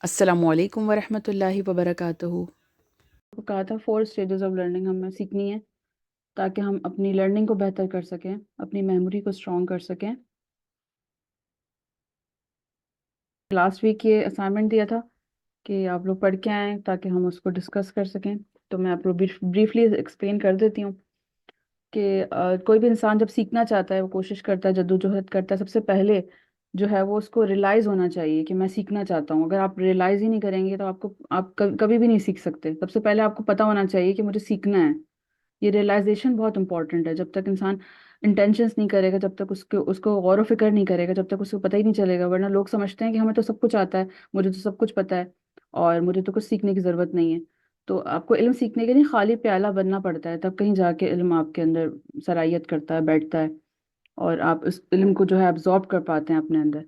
السلام علیکم ورحمۃ اللہ وبرکاتہ۔ کو کہا تھا 4 اسٹیجز آف لرننگ ہمیں سیکھنی ہے تاکہ ہم اپنی لرننگ کو بہتر کر سکیں، اپنی میموری کو اسٹرانگ کر سکیں۔ لاسٹ ویک یہ اسائنمنٹ دیا تھا کہ آپ لوگ پڑھ کے آئیں تاکہ ہم اس کو ڈسکس کر سکیں، تو میں آپ کو بریفلی ایکسپلین کر دیتی ہوں کہ کوئی بھی انسان جب سیکھنا چاہتا ہے، وہ کوشش کرتا ہے، جدوجہد کرتا ہے، سب سے پہلے جو ہے وہ اس کو ریلائز ہونا چاہیے کہ میں سیکھنا چاہتا ہوں۔ اگر آپ ریلائز ہی نہیں کریں گے تو آپ کبھی بھی نہیں سیکھ سکتے۔ سب سے پہلے آپ کو پتا ہونا چاہیے کہ مجھے سیکھنا ہے۔ یہ ریئلائزیشن بہت امپورٹنٹ ہے۔ جب تک انسان انٹینشنس نہیں کرے گا، جب تک اس کو غور و فکر نہیں کرے گا، جب تک اس کو پتہ ہی نہیں چلے گا، ورنہ لوگ سمجھتے ہیں کہ ہمیں تو سب کچھ آتا ہے، مجھے تو سب کچھ پتہ ہے اور مجھے تو کچھ سیکھنے کی ضرورت نہیں ہے۔ تو آپ کو علم سیکھنے کے لیے خالی پیالہ بننا پڑتا ہے، تب کہیں جا کے علم آپ کے اندر صلاحیت کرتا ہے، بیٹھتا ہے اور آپ اس علم کو جو ہے absorb کر پاتے ہیں اپنے اندر۔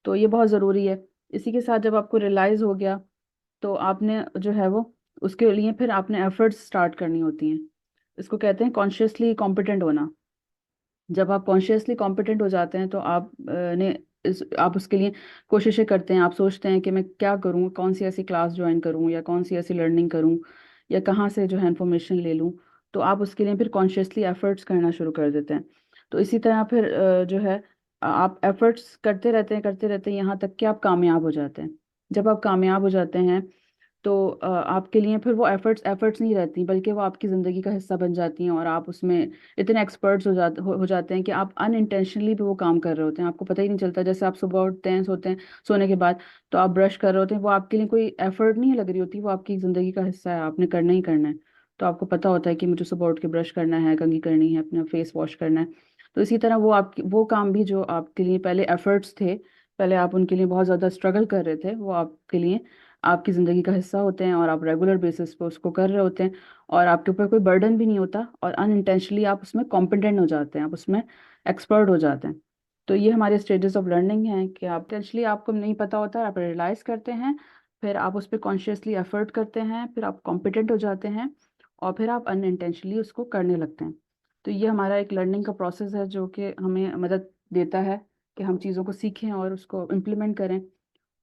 تو یہ بہت ضروری ہے۔ اسی کے ساتھ جب آپ کو ریئلائز ہو گیا تو آپ نے جو ہے وہ اس کے لیے پھر آپ نے ایفرٹس اسٹارٹ کرنی ہوتی ہیں۔ اس کو کہتے ہیں کانشیسلی کمپیٹنٹ ہونا۔ جب آپ کانشیسلی کمپیٹنٹ ہو جاتے ہیں تو آپ اس کے لیے کوششیں کرتے ہیں، آپ سوچتے ہیں کہ میں کیا کروں، کون سی ایسی کلاس جوائن کروں یا کون سی ایسی لرننگ کروں یا کہاں سے جو ہے انفارمیشن لے لوں۔ تو آپ اس کے لیے پھر کانشیسلی ایفرٹس کرنا شروع کر دیتے ہیں۔ تو اسی طرح پھر جو ہے آپ ایفرٹس کرتے رہتے ہیں یہاں تک کہ آپ کامیاب ہو جاتے ہیں۔ جب آپ کامیاب ہو جاتے ہیں تو آپ کے لیے پھر وہ ایفرٹس نہیں رہتی، بلکہ وہ آپ کی زندگی کا حصہ بن جاتی ہیں اور آپ اس میں اتنے ایکسپرٹس ہو جاتے ہیں کہ آپ ان انٹینشنلی بھی وہ کام کر رہے ہوتے ہیں، آپ کو پتہ ہی نہیں چلتا۔ جیسے آپ صبح اٹھتے ہیں، سونے کے بعد تو آپ برش کر رہے ہوتے ہیں، وہ آپ کے لیے کوئی ایفرٹ نہیں لگ رہی ہوتی، وہ آپ کی زندگی کا حصہ ہے، آپ نے کرنا ہی کرنا ہے۔ تو آپ کو پتہ ہوتا ہے کہ مجھے صبح اٹھ کے برش کرنا ہے، کنگھی کرنی ہے، اپنا فیس واش کرنا ہے۔ تو اسی طرح وہ کام بھی جو آپ کے لیے پہلے ایفرٹس تھے، پہلے آپ ان کے لیے بہت زیادہ اسٹرگل کر رہے تھے، وہ آپ کے لیے آپ کی زندگی کا حصہ ہوتے ہیں اور آپ ریگولر بیسس پہ اس کو کر رہے ہوتے ہیں اور آپ کے اوپر کوئی برڈن بھی نہیں ہوتا اور ان انٹینشنلی آپ اس میں کمپیٹنٹ ہو جاتے ہیں، آپ اس میں ایکسپرٹ ہو جاتے ہیں۔ تو یہ ہمارے اسٹیجز آف لرننگ ہیں کہ آپ انٹینشنلی آپ کو نہیں پتہ ہوتا، آپ ریئلائز کرتے ہیں، پھر آپ اس پہ کانشیسلی ایفرٹ کرتے ہیں، پھر آپ کمپیٹنٹ ہو جاتے ہیں اور پھر آپ ان انٹینشنلی اس کو کرنے لگتے ہیں۔ تو یہ ہمارا ایک لرننگ کا پروسیس ہے جو کہ ہمیں مدد دیتا ہے کہ ہم چیزوں کو سیکھیں اور اس کو امپلیمنٹ کریں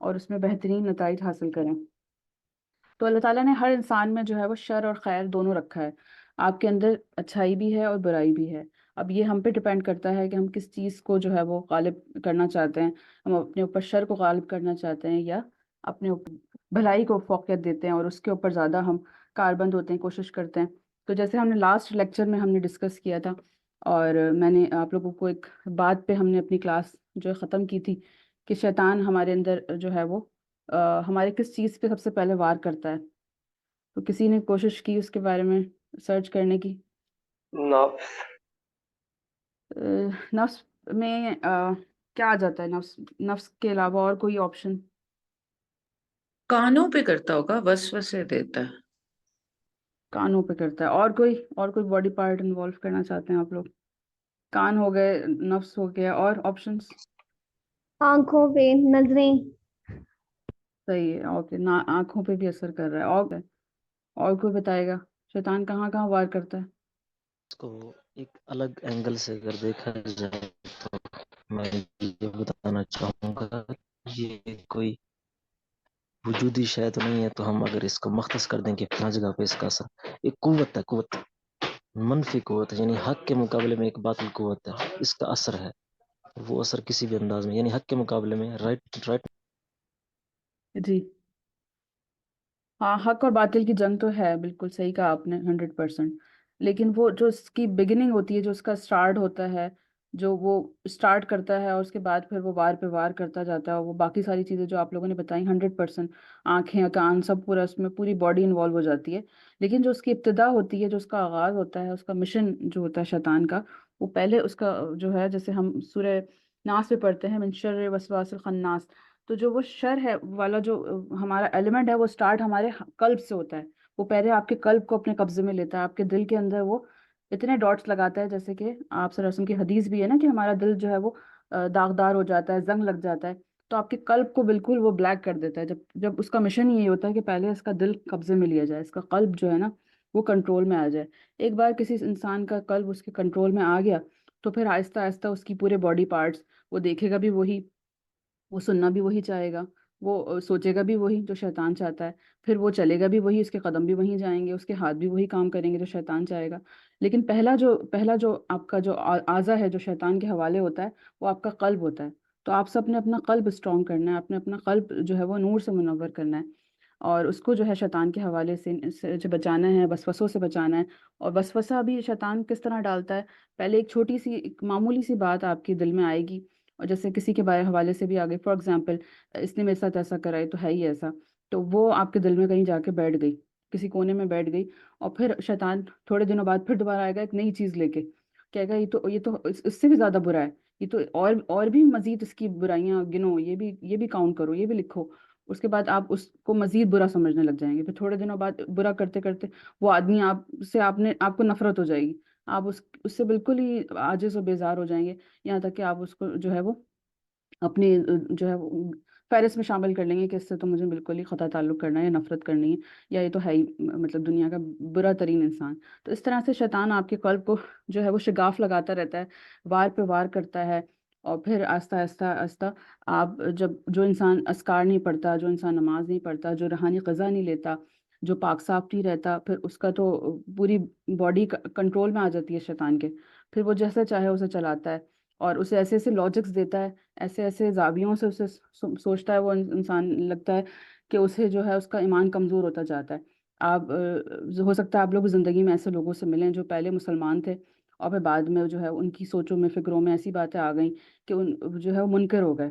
اور اس میں بہترین نتائج حاصل کریں۔ تو اللہ تعالیٰ نے ہر انسان میں جو ہے وہ شر اور خیر دونوں رکھا ہے۔ آپ کے اندر اچھائی بھی ہے اور برائی بھی ہے۔ اب یہ ہم پہ ڈپینڈ کرتا ہے کہ ہم کس چیز کو جو ہے وہ غالب کرنا چاہتے ہیں۔ ہم اپنے اوپر شر کو غالب کرنا چاہتے ہیں یا اپنے اوپر بھلائی کو فوقیت دیتے ہیں اور اس کے اوپر زیادہ ہم کاربند ہوتے ہیں، کوشش کرتے ہیں۔ تو جیسے ہم نے لاسٹ لیکچر میں ہم نے ڈسکس کیا تھا اور میں نے آپ لوگوں کو ایک بات پہ ہم نے اپنی کلاس جو ہے ختم کی تھی کہ شیطان ہمارے اندر جو ہے وہ ہمارے کس چیز پہ سب سے پہلے وار کرتا ہے۔ تو کسی نے کوشش کی اس کے بارے میں سرچ کرنے کی؟ نفس نفس میں کیا آ جاتا ہے؟ نفس کے علاوہ اور کوئی آپشن؟ کانوں پہ کرتا ہوگا، وسوسے دیتا ہے۔ کانوں پہ کرتا ہے؟ اور کوئی باڈی پارٹ انوالو کرنا چاہتے ہیں آپ لوگ؟ کان ہو گئے، نفس ہو گیا، اور آپشنس؟ آنکھوں پہ، نظریں۔ صحیح ہے، اوکے، آنکھوں پہ بھی اثر کر رہا ہے۔ اور کوئی بتائے گا شیطان کہاں کہاں وار کرتا ہے؟ اس کو ایک الگ اینگل سے اگر دیکھا جائے تو میں یہ بتانا چاہوں گا، یہ کوئی وجودی شے تو نہیں ہے، تو ہم اگر اس کو مختص کر دیں کہ فلاں جگہ پہ اس کا اثر ایک قوت ہے، قوت منفی قوت ہے، یعنی حق کے مقابلے میں ایک باطل قوت ہے، اس کا اثر ہے۔ وہ اثر کسی بھی انداز میں، یعنی حق کے مقابلے میں رائٹ جی ہاں، حق اور باطل کی جنگ تو ہے، بالکل صحیح کہا آپ نے، 100%۔ لیکن وہ جو اس کی بگننگ ہوتی ہے، جو اس کا سٹارٹ ہوتا ہے، جو وہ سٹارٹ کرتا ہے اور اس کے بعد پھر وہ وار پہ وار کرتا جاتا ہے، اور وہ باقی ساری چیزیں جو آپ لوگوں نے بتائیں 100%، آنکھیں، کان، سب پورا اس میں پوری باڈی انوالو ہو جاتی ہے۔ لیکن جو اس کی ابتدا ہوتی ہے، جو اس کا آغاز ہوتا ہے، اس کا مشن جو ہوتا ہے شیطان کا، وہ پہلے اس کا جو ہے، جیسے ہم سورہ ناس میں پڑھتے ہیں، من شر وسواس الخناس، تو جو وہ شر ہے والا جو ہمارا ایلیمنٹ ہے، وہ سٹارٹ ہمارے قلب سے ہوتا ہے۔ وہ پہلے آپ کے قلب کو اپنے قبضے میں لیتا ہے، آپ کے دل کے اندر وہ اتنے ڈاٹس لگاتا ہے، جیسے کہ آپ صلی اللہ علیہ وسلم کی حدیث بھی ہے نا کہ ہمارا دل جو ہے وہ داغدار ہو جاتا ہے، زنگ لگ جاتا ہے، تو آپ کے قلب کو بالکل وہ بلیک کر دیتا ہے۔ جب اس کا مشن یہ ہوتا ہے کہ پہلے اس کا دل قبضے میں لیا جائے، اس کا قلب جو ہے نا وہ کنٹرول میں آ جائے۔ ایک بار کسی انسان کا قلب اس کے کنٹرول میں آ گیا تو پھر آہستہ آہستہ اس کی پورے باڈی پارٹس، وہ دیکھے گا بھی وہی، وہ سننا بھی وہی چاہے گا، وہ سوچے گا بھی وہی جو شیطان چاہتا ہے، پھر وہ چلے گا بھی وہی، اس کے قدم بھی وہیں جائیں گے، اس کے ہاتھ بھی وہی کام کریں گے جو شیطان چاہے گا۔ لیکن پہلا جو آپ کا جو اعضا ہے جو شیطان کے حوالے ہوتا ہے، وہ آپ کا قلب ہوتا ہے۔ تو آپ سب نے اپنا قلب اسٹرانگ کرنا ہے، اپنا قلب جو ہے وہ نور سے منور کرنا ہے، اور اس کو جو ہے شیطان کے حوالے سے بچانا ہے، وسوسوں سے بچانا ہے۔ اور وسوسہ بھی شیطان کس طرح ڈالتا ہے؟ پہلے ایک چھوٹی سی ایک معمولی سی بات آپ کے دل میں آئے گی، اور جیسے کسی کے بارے حوالے سے بھی آگے، فار ایگزامپل اس نے میرے ساتھ ایسا کرا ہے تو ہے ہی ایسا، تو وہ آپ کے دل میں کہیں جا کے بیٹھ گئی، کسی کونے میں بیٹھ گئی، اور پھر شیطان تھوڑے دنوں بعد پھر دوبارہ آئے گا ایک نئی چیز لے کے، کہے گا یہ تو اس سے بھی زیادہ برا ہے، یہ تو اور بھی مزید اس کی برائیاں گنو، یہ بھی کاؤنٹ کرو، یہ بھی لکھو۔ اس کے بعد آپ اس کو مزید برا سمجھنے لگ جائیں گے، پھر تھوڑے دنوں بعد برا کرتے کرتے وہ آدمی آپ کو نفرت ہو جائے گی، آپ اس سے بالکل ہی عاجز و بیزار ہو جائیں گے، یہاں تک کہ آپ اس کو جو ہے وہ اپنی جو ہے وہ فہرست میں شامل کر لیں گے کہ اس سے تو مجھے بالکل ہی قطع تعلق کرنا ہے یا نفرت کرنی ہے، یا یہ تو ہے ہی مطلب دنیا کا برا ترین انسان۔ تو اس طرح سے شیطان آپ کے قلب کو جو ہے وہ شگاف لگاتا رہتا ہے، وار پہ وار کرتا ہے، اور پھر آہستہ آہستہ آہستہ آپ جو انسان اذکار نہیں پڑھتا، جو انسان نماز نہیں پڑھتا، جو روحانی غذا نہیں لیتا، جو پاک صاف نہیں رہتا، پھر اس کا تو پوری باڈی کنٹرول میں آ جاتی ہے شیطان کے، پھر وہ جیسا چاہے اسے چلاتا ہے، اور اسے ایسے ایسے لاجکس دیتا ہے، ایسے ایسے زاویوں سے اسے سوچتا ہے وہ انسان، لگتا ہے کہ اسے جو ہے اس کا ایمان کمزور ہوتا جاتا ہے۔ آپ ہو سکتا ہے آپ لوگ زندگی میں ایسے لوگوں سے ملیں جو پہلے مسلمان تھے، اور پھر بعد میں جو ہے ان کی سوچوں میں، فکروں میں ایسی باتیں آ گئیں کہ جو ہے وہ منکر ہو گئے۔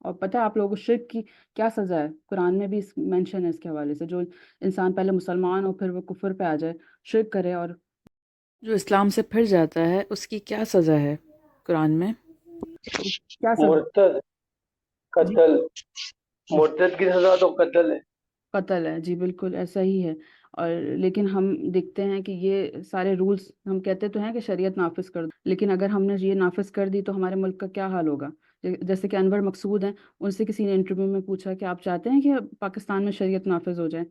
اور پتہ ہے آپ لوگوں کو شرک کی کیا سزا ہے؟ قرآن میں بھی مینشن ہے اس کے حوالے سے، جو انسان پہلے مسلمان ہو پھر وہ کفر پہ آ جائے، شرک کرے، اور جو اسلام سے پھر جاتا ہے اس کی کیا سزا ہے قرآن میں؟ کیا سزا؟ مرتد جی قتل، مرتد کی سزا تو قتل ہے۔ قتل ہے، جی بالکل ایسا ہی ہے۔ اور لیکن ہم دیکھتے ہیں کہ یہ سارے رولز، ہم کہتے تو ہیں کہ شریعت نافذ کر دو، لیکن اگر ہم نے یہ نافذ کر دی تو ہمارے ملک کا کیا حال ہوگا؟ جیسے کہ انور مقصود ہیں، ان سے کسی نے انٹرویو میں پوچھا کہ آپ چاہتے ہیں کہ پاکستان میں شریعت نافذ ہو جائے؟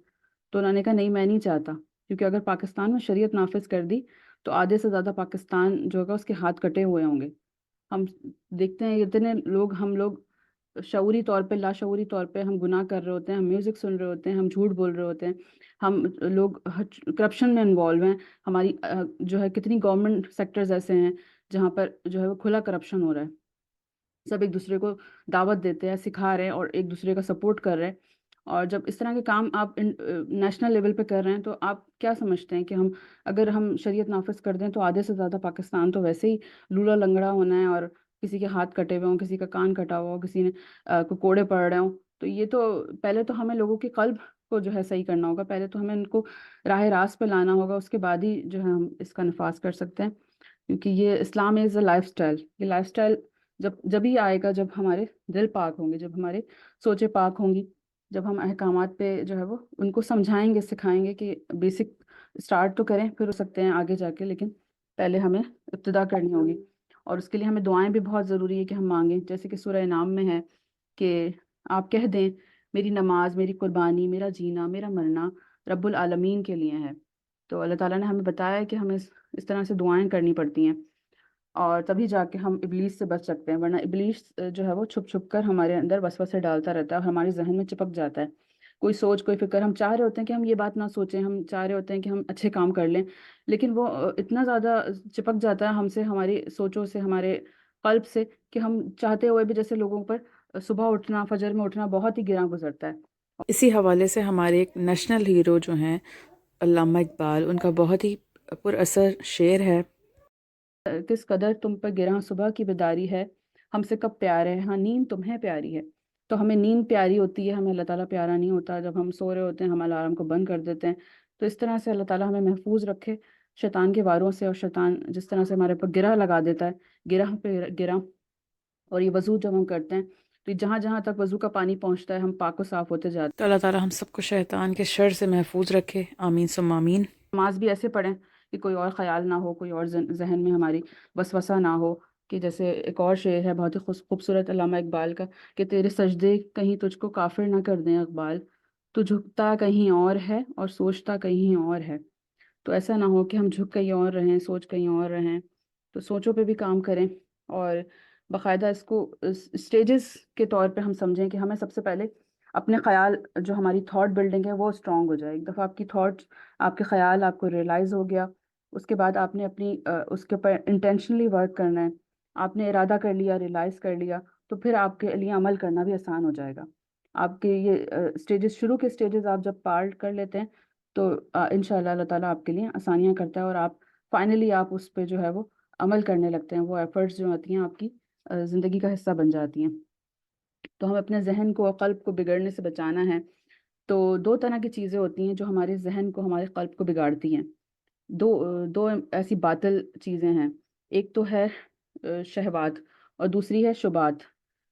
تو انہوں نے کہا نہیں، میں نہیں چاہتا، کیونکہ اگر پاکستان میں شریعت نافذ کر دی تو آدھے سے زیادہ پاکستان جو ہوگا اس کے ہاتھ کٹے ہوئے ہوں گے۔ ہم دیکھتے ہیں اتنے لوگ، ہم لوگ شعوری طور پہ، لاشعوری طور پہ ہم گناہ کر رہے ہوتے ہیں، ہم میوزک سن رہے ہوتے ہیں، ہم جھوٹ بول رہے ہوتے ہیں، ہم لوگ کرپشن میں انوالو ہیں، ہماری جو ہے کتنی گورنمنٹ سیکٹرز ایسے ہیں جہاں پر جو ہے وہ کھلا کرپشن ہو رہا ہے، سب ایک دوسرے کو دعوت دیتے ہیں، سکھا رہے ہیں، اور ایک دوسرے کا سپورٹ کر رہے ہیں۔ اور جب اس طرح کے کام آپ نیشنل لیول پہ کر رہے ہیں، تو آپ کیا سمجھتے ہیں کہ اگر ہم شریعت نافذ کر دیں تو آدھے سے زیادہ پاکستان تو ویسے ہی لولا لنگڑا ہونا ہے، اور کسی کے ہاتھ کٹے ہوئے ہوں، کسی کا کان کٹا ہوا ہو، کسی نے کو کوڑے پڑ رہے ہوں۔ تو یہ تو پہلے تو ہمیں لوگوں کے قلب کو جو ہے صحیح کرنا ہوگا، پہلے تو ہمیں ان کو راہ راست پہ لانا ہوگا، اس کے بعد ہی جو ہے ہم اس کا نفاذ کر سکتے ہیں، کیونکہ یہ اسلام از اے لائف سٹائل۔ یہ لائف سٹائل جب ہی آئے گا جب ہمارے دل پاک ہوں گے، جب ہمارے سوچیں پاک ہوں گی، جب ہم احکامات پہ جو ہے وہ ان کو سمجھائیں گے، سکھائیں گے کہ بیسک اسٹارٹ تو کریں، پھر ہو سکتے ہیں آگے جا کے، لیکن پہلے ہمیں ابتدا کرنی ہوگی۔ اور اس کے لیے ہمیں دعائیں بھی بہت ضروری ہے کہ ہم مانگیں، جیسے کہ سورہ انعام میں ہے کہ آپ کہہ دیں میری نماز، میری قربانی، میرا جینا، میرا مرنا رب العالمین کے لیے ہے۔ تو اللہ تعالیٰ نے ہمیں بتایا ہے کہ ہمیں اس طرح سے دعائیں کرنی پڑتی ہیں، اور تبھی جا کے ہم ابلیس سے بچ سکتے ہیں، ورنہ ابلیس جو ہے وہ چھپ چھپ کر ہمارے اندر وسوسے ڈالتا رہتا ہے، اور ہمارے ذہن میں چپک جاتا ہے کوئی سوچ، کوئی فکر، ہم چاہ رہے ہوتے ہیں کہ ہم یہ بات نہ سوچیں، ہم چاہ رہے ہوتے ہیں کہ ہم اچھے کام کر لیں، لیکن وہ اتنا زیادہ چپک جاتا ہے ہم سے، ہماری سوچوں سے، ہمارے قلب سے، کہ ہم چاہتے ہوئے بھی جیسے لوگوں پر صبح اٹھنا، فجر میں اٹھنا بہت ہی گراں گزرتا ہے۔ اسی حوالے سے ہمارے ایک نیشنل ہیرو جو ہیں علامہ اقبال، ان کا بہت ہی پر اثر شعر ہے، کس قدر تم پر گراں صبح کی بیداری ہے، ہم سے کب پیار ہے، ہاں نیند تمہیں پیاری ہے۔ تو ہمیں نیند پیاری ہوتی ہے، ہمیں اللہ تعالیٰ پیارا نہیں ہوتا۔ جب ہم سو رہے ہوتے ہیں ہم الارم کو بند کر دیتے ہیں۔ تو اس طرح سے اللہ تعالیٰ ہمیں محفوظ رکھے شیطان کے واروں سے، اور شیطان جس طرح سے ہمارے پر گرہ لگا دیتا ہے، گرہ پہ گرہ۔ اور یہ وضو جب ہم کرتے ہیں تو جہاں جہاں تک وضو کا پانی پہنچتا ہے ہم پاک و صاف ہوتے جاتے ہیں۔ تو اللہ تعالیٰ ہم سب کو شیطان کے شر سے محفوظ رکھے، آمین ثم آمین۔ نماز بھی ایسے پڑھیں کہ کوئی اور خیال نہ ہو، کوئی اور ذہن میں ہماری وسوسہ نہ ہو، کہ جیسے ایک اور شعر ہے بہت ہی خوبصورت علامہ اقبال کا، کہ تیرے سجدے کہیں تجھ کو کافر نہ کر دیں اقبال، تو جھکتا کہیں اور ہے اور سوچتا کہیں اور ہے۔ تو ایسا نہ ہو کہ ہم جھک کہیں اور رہیں، سوچ کہیں اور رہیں۔ تو سوچوں پہ بھی کام کریں، اور باقاعدہ اس کو اسٹیجز کے طور پہ ہم سمجھیں کہ ہمیں سب سے پہلے اپنے خیال جو ہماری تھاٹ بلڈنگ ہے وہ اسٹرانگ ہو جائے. ایک دفعہ آپ کی تھاٹس، آپ کے خیال آپ کو ریئلائز ہو گیا، اس کے بعد آپ نے اپنی اس کے اوپر انٹینشنلی ورک کرنا ہے. آپ نے ارادہ کر لیا، ریئلائز کر لیا، تو پھر آپ کے لیے عمل کرنا بھی آسان ہو جائے گا. آپ کے یہ اسٹیجز، شروع کے اسٹیجز آپ جب پار کر لیتے ہیں تو انشاءاللہ اللہ تعالیٰ آپ کے لیے آسانیاں کرتا ہے، اور آپ فائنلی آپ اس پہ جو ہے وہ عمل کرنے لگتے ہیں. وہ ایفرٹس جو ہوتی ہیں آپ کی زندگی کا حصہ بن جاتی ہیں. تو ہمیں اپنے ذہن کو اور قلب کو بگڑنے سے بچانا ہے. تو دو طرح کی چیزیں ہوتی ہیں جو ہمارے ذہن کو، ہمارے قلب کو بگاڑتی ہیں. دو ایسی باطل چیزیں ہیں. ایک تو ہے شہوات، اور دوسری ہے شبہات.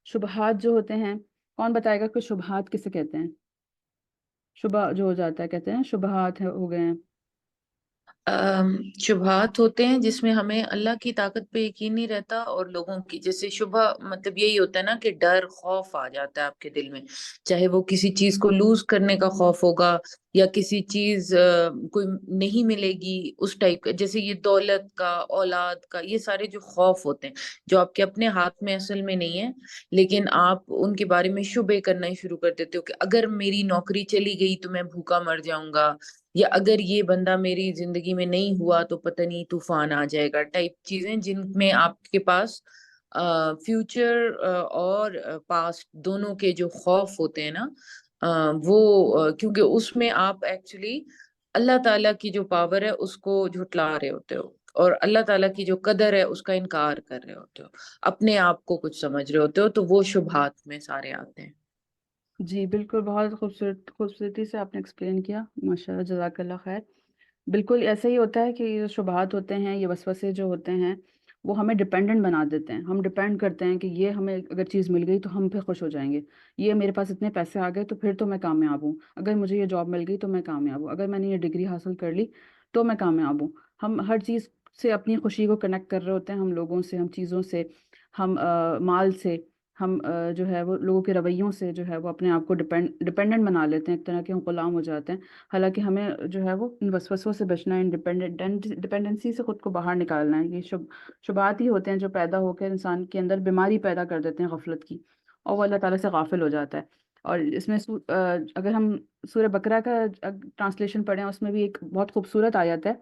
شبہات جو ہوتے ہیں، کون بتائے گا کہ شبہات کسے کہتے ہیں؟ شبہ جو ہو جاتا ہے، کہتے ہیں شبہات ہو گئے ہیں. شبہات ہوتے ہیں جس میں ہمیں اللہ کی طاقت پہ یقین نہیں رہتا، اور لوگوں کی، جیسے شبہ مطلب یہی ہوتا ہے نا کہ ڈر، خوف آ جاتا ہے آپ کے دل میں، چاہے وہ کسی چیز کو لوز کرنے کا خوف ہوگا، یا کسی چیز کوئی نہیں ملے گی اس ٹائپ کا، جیسے یہ دولت کا، اولاد کا، یہ سارے جو خوف ہوتے ہیں جو آپ کے اپنے ہاتھ میں اصل میں نہیں ہے، لیکن آپ ان کے بارے میں شبے کرنا ہی شروع کر دیتے ہو کہ اگر میری نوکری چلی گئی تو میں بھوکا مر جاؤں گا، یا اگر یہ بندہ میری زندگی میں نہیں ہوا تو پتہ نہیں طوفان آ جائے گا، ٹائپ چیزیں جن میں آپ کے پاس فیوچر اور پاسٹ دونوں کے جو خوف ہوتے ہیں نا، وہ کیونکہ اس میں آپ ایکچولی اللہ تعالیٰ کی جو پاور ہے اس کو جھٹلا رہے ہوتے ہو، اور اللہ تعالیٰ کی جو قدر ہے اس کا انکار کر رہے ہوتے ہو، اپنے آپ کو کچھ سمجھ رہے ہوتے ہو، تو وہ شبہات میں سارے آتے ہیں. جی بالکل، بہت خوبصورتی سے آپ نے ایکسپلین کیا، ماشاءاللہ، جزاک اللہ خیر. بالکل ایسا ہی ہوتا ہے کہ یہ شبہات ہوتے ہیں، یہ وسوسے جو ہوتے ہیں وہ ہمیں ڈپینڈنٹ بنا دیتے ہیں. ہم ڈپینڈ کرتے ہیں کہ یہ ہمیں اگر چیز مل گئی تو ہم پھر خوش ہو جائیں گے، یہ میرے پاس اتنے پیسے آ گئے تو پھر تو میں کامیاب ہوں، اگر مجھے یہ جاب مل گئی تو میں کامیاب ہوں، اگر میں نے یہ ڈگری حاصل کر لی تو میں کامیاب ہوں. ہم ہر چیز سے اپنی خوشی کو کنیکٹ کر رہے ہوتے ہیں، ہم لوگوں سے، ہم چیزوں سے، ہم مال سے، ہم جو ہے وہ لوگوں کے رویوں سے جو ہے وہ اپنے آپ کو ڈپینڈنٹ بنا لیتے ہیں، ایک طرح کے ہم غلام ہو جاتے ہیں. حالانکہ ہمیں جو ہے وہ ان وسوسوں سے بچنا ہے، ڈپینڈنسی سے خود کو باہر نکالنا ہے. یہ شبہات ہی ہوتے ہیں جو پیدا ہو کر انسان کے اندر بیماری پیدا کر دیتے ہیں، غفلت کی، اور وہ اللہ تعالیٰ سے غافل ہو جاتا ہے. اور اس میں اگر ہم سورہ بقرہ کا ٹرانسلیشن پڑھیں، اس میں بھی ایک بہت خوبصورت آیت ہے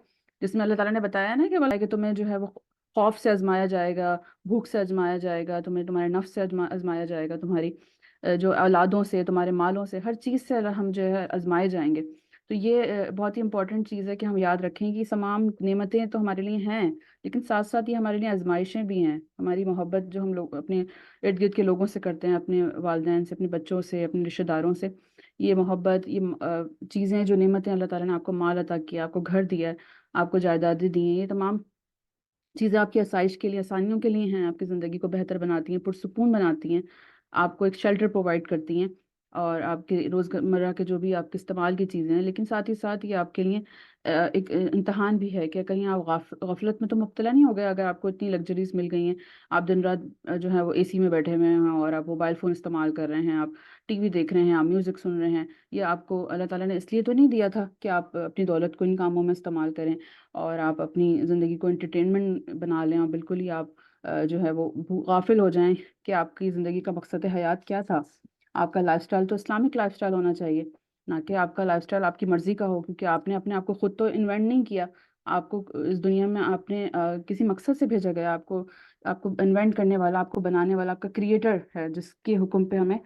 جس میں اللہ تعالیٰ نے بتایا نا کہ تمہیں جو ہے وہ خوف سے آزمایا جائے گا، بھوک سے آزمایا جائے گا، تمہیں تمہارے نفس سے آزمایا جائے گا، تمہاری جو اولادوں سے، تمہارے مالوں سے، ہر چیز سے ہم جو ہے آزمائے جائیں گے. تو یہ بہت ہی امپورٹنٹ چیز ہے کہ ہم یاد رکھیں کہ تمام نعمتیں تو ہمارے لیے ہیں، لیکن ساتھ ساتھ یہ ہمارے لیے آزمائشیں بھی ہیں. ہماری محبت جو ہم لوگ اپنے ارد گرد کے لوگوں سے کرتے ہیں، اپنے والدین سے، اپنے بچوں سے، اپنے رشتہ داروں سے، یہ محبت، یہ چیزیں، جو نعمتیں اللہ تعالیٰ نے آپ کو مال عطا کیا، آپ کو گھر دیا ہے، آپ کو جائیدادیں دی ہیں، یہ تمام چیزیں آپ کی آسائش کے لیے، آسانیوں کے لیے ہیں، آپ کی زندگی کو بہتر بناتی ہیں، پرسکون بناتی ہیں، آپ کو ایک شیلٹر پرووائڈ کرتی ہیں، اور آپ کے روزمرہ کے جو بھی آپ کے استعمال کی چیزیں ہیں. لیکن ساتھ ہی ساتھ یہ آپ کے لیے ایک امتحان بھی ہے کہ کہیں آپ غفلت میں تو مبتلا نہیں ہو گئے. اگر آپ کو اتنی لگژریز مل گئی ہیں، آپ دن رات جو ہے وہ اے سی میں بیٹھے ہوئے ہیں، اور آپ موبائل فون استعمال کر رہے ہیں، آپ ٹی وی دیکھ رہے ہیں، آپ میوزک سن رہے ہیں، یہ آپ کو اللہ تعالیٰ نے اس لیے تو نہیں دیا تھا کہ آپ اپنی دولت کو ان کاموں میں استعمال کریں اور آپ اپنی زندگی کو انٹرٹینمنٹ بنا لیں، اور بالکل ہی آپ جو ہے وہ غافل ہو جائیں کہ آپ کی زندگی کا مقصد حیات کیا تھا. آپ کا لائف سٹائل تو اسلامک لائف سٹائل ہونا چاہیے، نہ کہ آپ کا لائف سٹائل آپ کی مرضی کا ہو، کیونکہ آپ نے اپنے آپ کو خود تو انوینٹ نہیں کیا. آپ کو اس دنیا میں آپ نے کسی مقصد سے بھیجا گیا. آپ کو انوینٹ کرنے والا، آپ کو بنانے والا آپ کا کریٹر ہے، جس کے حکم پہ ہمیں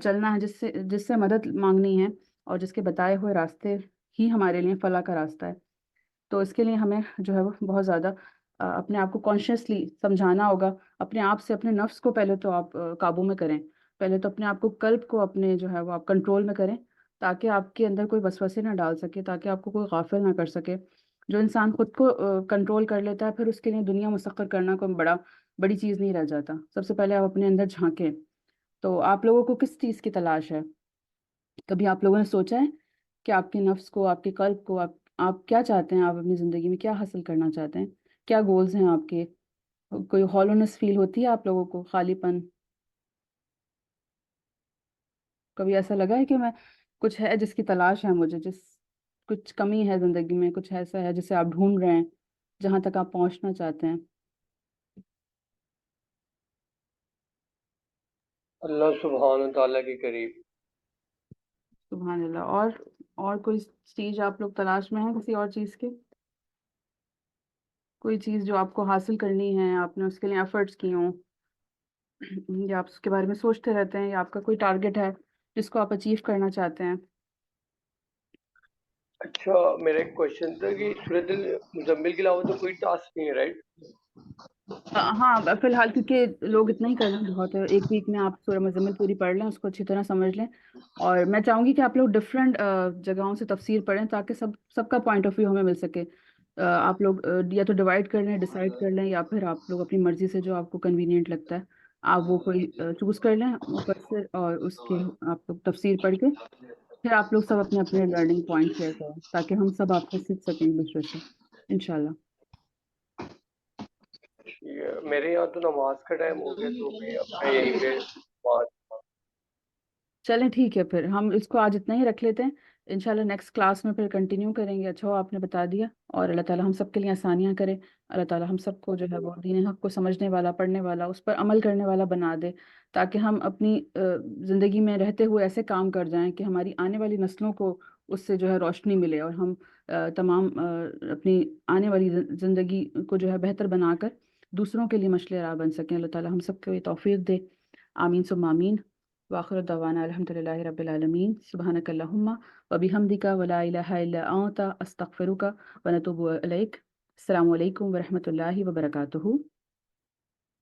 چلنا ہے، جس سے مدد مانگنی ہے، اور جس کے بتائے ہوئے راستے ہی ہمارے لیے فلاح کا راستہ ہے. تو اس کے لیے ہمیں جو ہے وہ بہت زیادہ اپنے آپ کو کانشیسلی سمجھانا ہوگا. اپنے آپ سے، اپنے نفس کو پہلے تو آپ قابو میں کریں، پہلے تو اپنے آپ کو، قلب کو اپنے جو ہے وہ آپ کنٹرول میں کریں، تاکہ آپ کے اندر کوئی وسوسے نہ ڈال سکے، تاکہ آپ کو کوئی غافل نہ کر سکے. جو انسان خود کو کنٹرول کر لیتا ہے، پھر اس کے لیے دنیا مسخر کرنا کوئی بڑی چیز نہیں رہ جاتا. سب سے پہلے آپ اپنے اندر جھانکیں. تو آپ لوگوں کو کس چیز کی تلاش ہے؟ کبھی آپ لوگوں نے سوچا ہے کہ آپ کے نفس کو، آپ کے قلب کو، آپ کیا چاہتے ہیں؟ آپ اپنی زندگی میں کیا حاصل کرنا چاہتے ہیں؟ کیا گولز ہیں آپ کے؟ کوئی ہالونس فیل ہوتی ہے آپ لوگوں کو، خالی پن؟ کبھی ایسا لگا ہے کہ میں کچھ ہے جس کی تلاش ہے مجھے، کچھ کمی ہے زندگی میں، کچھ ایسا ہے جسے آپ ڈھونڈ رہے ہیں، جہاں تک آپ پہنچنا چاہتے ہیں؟ اللہ سبحانہ تعالیٰ کے قریب. سبحان اللہ. اور کوئی چیز آپ لوگ تلاش میں ہیں کسی اور چیز کے؟ کوئی چیز جو آپ کو حاصل کرنی ہے، آپ نے اس کے لیے ایفرٹس کی ہوں، یا آپ اس کے بارے میں سوچتے رہتے ہیں، یا آپ کا کوئی ٹارگٹ ہے جس کو آپ اچیو کرنا چاہتے ہیں؟ اچھا، میرا ایک کوشچن تھا کہ سورۃ المزمل کے علاوہ تو کوئی ٹاسک نہیں ہے، رائٹ؟ ہاں فی الحال کیونکہ لوگ اتنا ہی کر رہے ہیں بہت ہے. ایک ویک میں آپ سورہ مزمل پوری پڑھ لیں، اس کو اچھی طرح سمجھ لیں. اور میں چاہوں گی کہ آپ لوگ ڈفرینٹ جگہوں سے تفسیر پڑھیں تاکہ سب کا پوائنٹ آف ویو ہمیں مل سکے. آپ لوگ یا تو ڈیوائڈ کر لیں، ڈیسائیڈ کر لیں، یا پھر آپ لوگ اپنی مرضی سے جو آپ کو کنوینئنٹ لگتا ہے آپ وہ کوئی چوز کر لیں مفسر، اور اس کے آپ لوگ تفسیر پڑھ کے پھر آپ لوگ سب اپنے اپنے لرننگ پوائنٹ شیئر کریں تاکہ ہم سب آپ سے سیکھ سکیں ایک دوسرے سے انشاءاللہ. میرے یہاں تو نماز کا ٹائم ہو گیا، تو میں اپنا یہیں پہ بات. چلیں ٹھیک ہے، پھر ہم اس کو آج اتنا ہی رکھ لیتے ہیں. انشاءاللہ نیکسٹ کلاس میں پھر کنٹینیو کریں گے. اچھا ہو آپ نے بتا دیا، اور اللہ تعالیٰ ہم سب کے لیے آسانیاں کرے. اللہ تعالیٰ ہم سب کو جو ہے وہ دین حق کو سمجھنے والا، پڑھنے والا، اس پر عمل کرنے والا بنا دے، تاکہ ہم اپنی زندگی میں رہتے ہوئے ایسے کام کر جائیں کہ ہماری آنے والی نسلوں کو اس سے جو ہے روشنی ملے، اور ہم تمام اپنی آنے والی زندگی کو جو ہے بہتر بنا کر دوسروں کے لیے مشعل راہ بن سکیں. اللہ تعالیٰ ہم سب کو یہ توفیق دے. آمین ثم آمین. وآخر دعوانا الحمد للہ رب العالمین. سبحانک اللہم وبحمدک ولا الہ الا انت استغفرک ونتوب الیک. السلام علیکم ورحمۃ اللہ وبرکاتہ.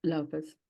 اللہ حافظ.